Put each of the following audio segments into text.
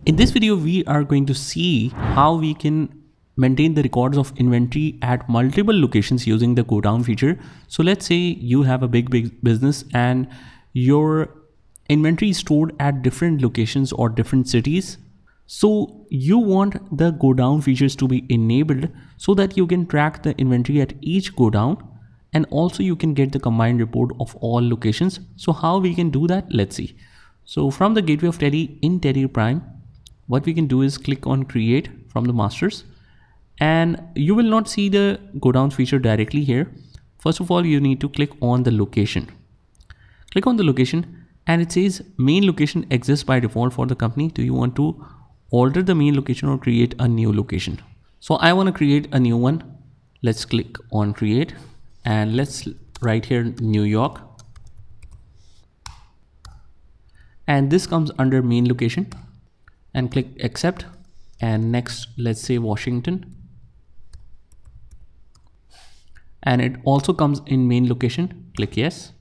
In this video, we are going to see how we can maintain the records of inventory at multiple locations using the Godown feature. So let's say you have a big business and your inventory is stored at different locations or different cities. So you want the Godown features to be enabled so that you can track the inventory at each Godown, and also you can get the combined report of all locations. So how we can do that? Let's see. So from the gateway of Teddy in Teddy Prime, what we can do is click on create from the masters, and you will not see the Godown feature directly here. First of all, you need to click on the location. Click on the location and it says main location exists by default for the company. Do you want to alter the main location or create a new location? So I want to create a new one. Let's click on create and let's write here New York. And this comes under main location, and click accept. And next, let's say Washington. And it also comes in main location. Click yes.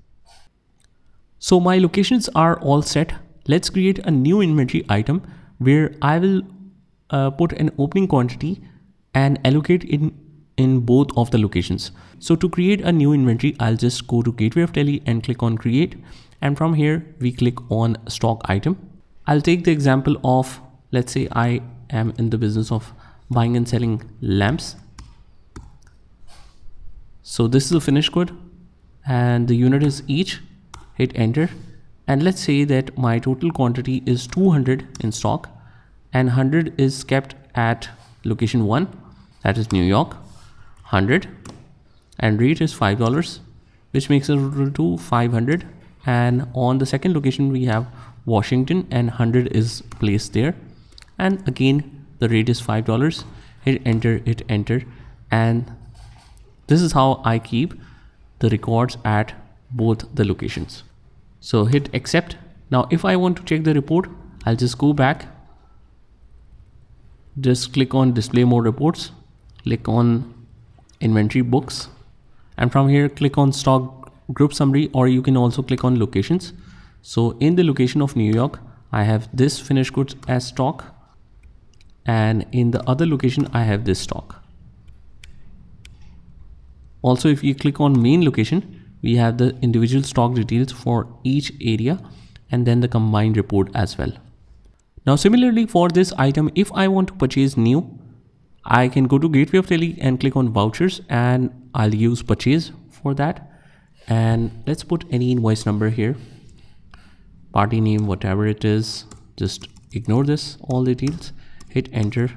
So my locations are all set. Let's create a new inventory item where I will put an opening quantity and allocate in both of the locations. So to create a new inventory, I'll just go to gateway of Tele and click on create. And from here, we click on stock item. I'll take the example of, let's say I am in the business of buying and selling lamps. So this is a finished good and the unit is each. Hit enter. And let's say that my total quantity is 200 in stock and 100 is kept at location 1, that is New York, 100, and rate is $5, which makes it total to 500. And on the second location we have Washington and 100 is placed there, and again the rate is $5. Hit enter, and this is how I keep the records at both the locations. So hit accept. Now if I want to check the report, I'll just go back, just click on display more reports, click on inventory books, and from here click on stock group summary, or you can also click on locations. So in the location of New York, I have this finished goods as stock, and in the other location I have this stock. Also, if you click on main location, we have the individual stock details for each area and then the combined report as well. Now similarly for this item, if I want to purchase new, I can go to gateway of Tele and click on vouchers, and I'll use purchase for that. And let's put any invoice number here, party name, whatever it is, just ignore this, all details. Hit enter,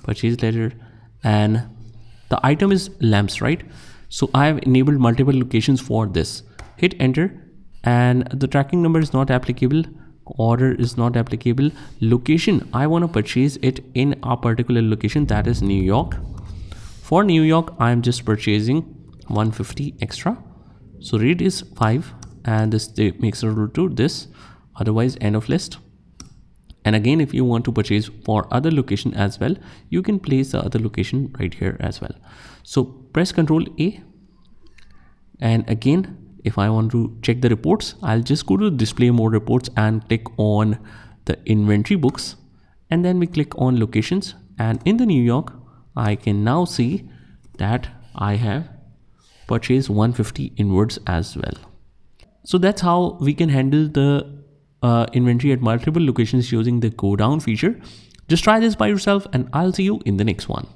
purchase letter, and the item is lamps, right? So I have enabled multiple locations for this. Hit enter, and the tracking number is not applicable, order is not applicable. Location, I want to purchase it in a particular location, that is New York. For New York, I'm just purchasing 150 extra. So rate is 5, and this makes it to this, otherwise end of list. And again, if you want to purchase for other location as well, you can place the other location right here as well. So press Ctrl A, and again, if I want to check the reports, I'll just go to display more reports and click on the inventory books, and then we click on locations, and in the New York, I can now see that I have purchased 150 inwards as well. So that's how we can handle the inventory at multiple locations using the Godown feature. Just try this by yourself, and I'll see you in the next one.